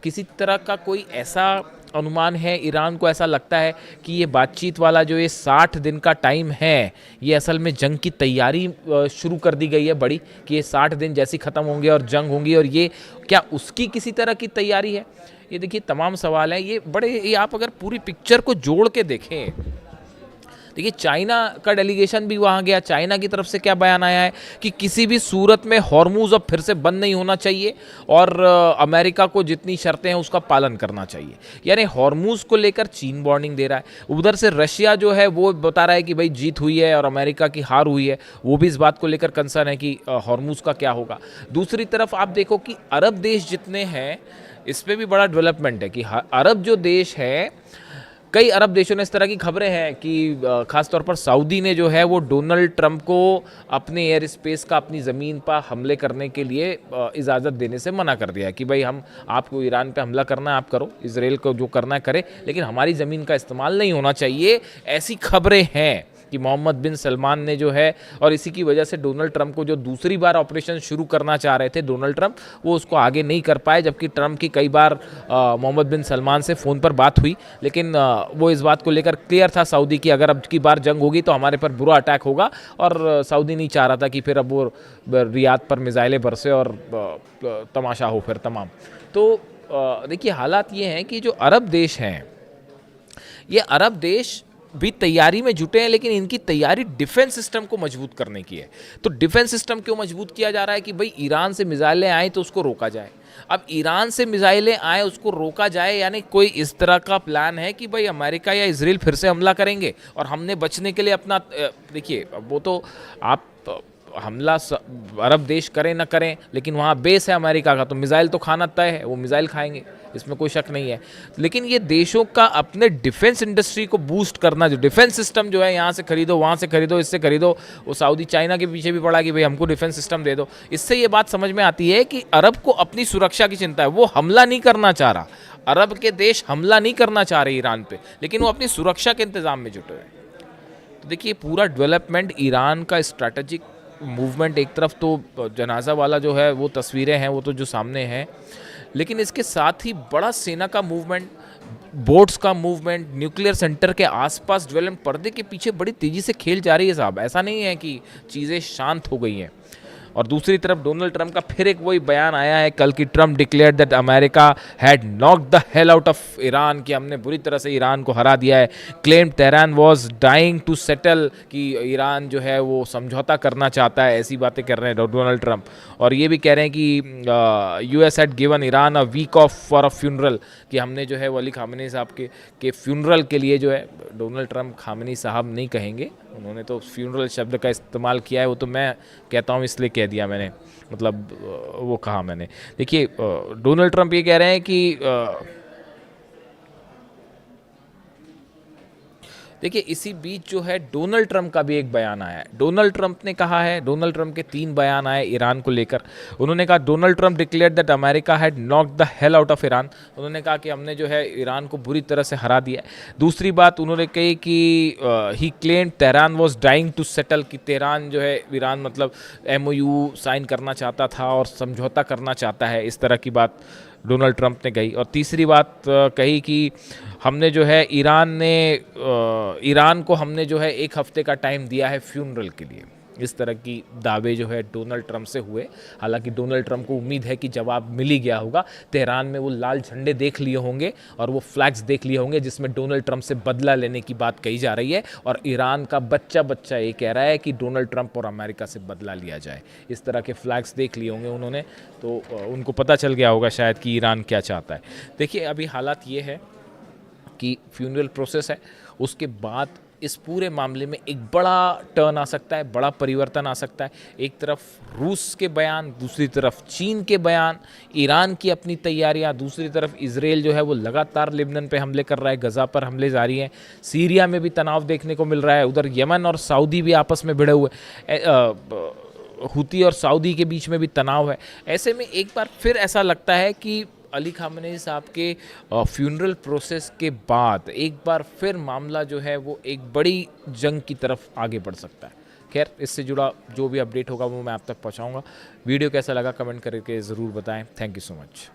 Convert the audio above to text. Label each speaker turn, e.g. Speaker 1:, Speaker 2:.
Speaker 1: किसी तरह का कोई ऐसा अनुमान है, ईरान को ऐसा लगता है कि ये बातचीत वाला जो ये 60 दिन का टाइम है, ये असल में जंग की तैयारी शुरू कर दी गई है बड़ी, कि ये 60 दिन जैसे ख़त्म होंगे और जंग होंगी, और ये क्या उसकी किसी तरह की तैयारी है? ये देखिए तमाम सवाल हैं, ये आप अगर पूरी पिक्चर को जोड़ के देखें, देखिए चाइना का डेलीगेशन भी वहाँ गया। चाइना की तरफ से क्या बयान आया है कि किसी भी सूरत में हॉर्मूज अब फिर से बंद नहीं होना चाहिए और अमेरिका को जितनी शर्तें हैं उसका पालन करना चाहिए। यानी हॉर्मूज को लेकर चीन वार्निंग दे रहा है, उधर से रशिया जो है वो बता रहा है कि भाई जीत हुई है और अमेरिका की हार हुई है, वो भी इस बात को लेकर कंसर्न है कि हॉर्मूज का क्या होगा। दूसरी तरफ आप देखो कि अरब देश जितने हैं, इस पर भी बड़ा डेवलपमेंट है कि अरब जो देश है, कई अरब देशों ने इस तरह की खबरें हैं कि खासतौर पर सऊदी ने जो है वो डोनाल्ड ट्रंप को अपने एयर स्पेस का, अपनी ज़मीन पर हमले करने के लिए इजाज़त देने से मना कर दिया है कि भाई हम आपको ईरान पे हमला करना है आप करो, इसराइल को जो करना है करे, लेकिन हमारी ज़मीन का इस्तेमाल नहीं होना चाहिए। ऐसी खबरें हैं कि मोहम्मद बिन सलमान ने जो है, और इसी की वजह से डोनाल्ड ट्रंप को जो दूसरी बार ऑपरेशन शुरू करना चाह रहे थे डोनाल्ड ट्रंप, वो उसको आगे नहीं कर पाए, जबकि ट्रंप की कई बार मोहम्मद बिन सलमान से फ़ोन पर बात हुई, लेकिन वो इस बात को लेकर क्लियर था सऊदी की अगर अब की बार जंग होगी तो हमारे पर बुरा अटैक होगा, और सऊदी नहीं चाह रहा था कि फिर अब वो रियाद पर मिसाइलें बरसे और तमाशा हो फिर तमाम। तो देखिए हालात ये हैं कि जो अरब देश हैं, ये अरब देश भी तैयारी में जुटे हैं, लेकिन इनकी तैयारी डिफेंस सिस्टम को मजबूत करने की है। तो डिफेंस सिस्टम क्यों मजबूत किया जा रहा है कि भाई ईरान से मिसाइलें आए तो उसको रोका जाए। अब ईरान से मिसाइलें आए उसको रोका जाए, यानी कोई इस तरह का प्लान है कि भाई अमेरिका या इजराइल फिर से हमला करेंगे और हमने बचने के लिए अपना, देखिए वो तो आप हमला अरब देश करें ना करें, लेकिन वहाँ बेस है अमेरिका का, तो मिसाइल तो खाना तय है, वो मिसाइल खाएंगे, इसमें कोई शक नहीं है। लेकिन ये देशों का अपने डिफेंस इंडस्ट्री को बूस्ट करना, जो डिफेंस सिस्टम जो है यहाँ से खरीदो, वहाँ से खरीदो, इससे खरीदो, वो सऊदी चाइना के पीछे भी पड़ा कि भाई हमको डिफेंस सिस्टम दे दो। इससे ये बात समझ में आती है कि अरब को अपनी सुरक्षा की चिंता है, वो हमला नहीं करना चाह रहा, अरब के देश हमला नहीं करना चाह रहे ईरान पे, लेकिन वो अपनी सुरक्षा के इंतजाम में जुटे हुए। तो देखिए पूरा डेवलपमेंट ईरान का स्ट्रैटेजिक मूवमेंट, एक तरफ तो जनाजा वाला जो है वो तस्वीरें हैं वो तो जो सामने हैं, लेकिन इसके साथ ही बड़ा सेना का मूवमेंट, बोट्स का मूवमेंट, न्यूक्लियर सेंटर के आसपास डेवलपमेंट, पर्दे के पीछे बड़ी तेज़ी से खेल जा रही है साहब। ऐसा नहीं है कि चीज़ें शांत हो गई हैं। और दूसरी तरफ डोनाल्ड ट्रंप का फिर एक वही बयान आया है कल की, Trump declared that America had knocked the hell out of Iran, कि हमने बुरी तरह से ईरान को हरा दिया है। Claim Tehran was dying to settle, कि ईरान जो है वो समझौता करना चाहता है, ऐसी बातें कर रहे हैं डोनाल्ड ट्रंप। और ये भी कह रहे हैं कि US had given Iran a week off for a funeral, कि हमने जो है वो अली खामेनी साहब के फ्यूनरल के लिए जो है, डोनाल्ड ट्रंप खामेनी साहब नहीं कहेंगे, उन्होंने तो फ्यूनरल शब्द का इस्तेमाल किया है, वो तो मैं कहता हूँ इसलिए कह दिया मैंने, मतलब वो कहा मैंने। देखिए डोनाल्ड ट्रंप ये कह रहे हैं कि देखिए इसी बीच जो है डोनाल्ड ट्रंप का भी एक बयान आया है। डोनाल्ड ट्रंप ने कहा है, डोनाल्ड ट्रंप के 3 बयान आए ईरान को लेकर। उन्होंने कहा Donald Trump declared that America had knocked the hell out of Iran, उन्होंने कहा कि हमने जो है ईरान को बुरी तरह से हरा दिया है। दूसरी बात उन्होंने कही कि ही claimed Tehran was dying to settle, कि तेहरान जो है ईरान मतलब MOU साइन करना चाहता था और समझौता करना चाहता है, इस तरह की बात डोनाल्ड ट्रंप ने कही। और तीसरी बात कही कि हमने जो है ईरान को हमने जो है 1 हफ्ते का टाइम दिया है फ्यूनरल के लिए। इस तरह की दावे जो है डोनाल्ड ट्रंप से हुए। हालांकि डोनाल्ड ट्रंप को उम्मीद है कि जवाब मिल ही गया होगा। तेहरान में वो लाल झंडे देख लिए होंगे और वो फ्लैग्स देख लिए होंगे जिसमें डोनाल्ड ट्रंप से बदला लेने की बात कही जा रही है, और ईरान का बच्चा ये कह रहा है कि डोनाल्ड ट्रंप और अमेरिका से बदला लिया जाए। इस तरह के फ्लैग्स देख लिए होंगे उन्होंने, तो उनको पता चल गया होगा शायद कि ईरान क्या चाहता है। देखिए अभी हालात ये है कि फ्यूनरल प्रोसेस है, उसके बाद इस पूरे मामले में एक बड़ा टर्न आ सकता है, बड़ा परिवर्तन आ सकता है। एक तरफ रूस के बयान, दूसरी तरफ चीन के बयान, ईरान की अपनी तैयारियां, दूसरी तरफ इजराइल जो है वो लगातार लिबनन पे हमले कर रहा है, गजा पर हमले जारी हैं, सीरिया में भी तनाव देखने को मिल रहा है, उधर यमन और सऊदी भी आपस में भिड़े हुए, हुती और सऊदी के बीच में भी तनाव है। ऐसे में एक बार फिर ऐसा लगता है कि अली खामेनी साहब के फ्यूनरल प्रोसेस के बाद एक बार फिर मामला जो है वो एक बड़ी जंग की तरफ आगे बढ़ सकता है। खैर इससे जुड़ा जो भी अपडेट होगा वो मैं आप तक पहुंचाऊंगा। वीडियो कैसा लगा कमेंट करके ज़रूर बताएं। Thank you so much.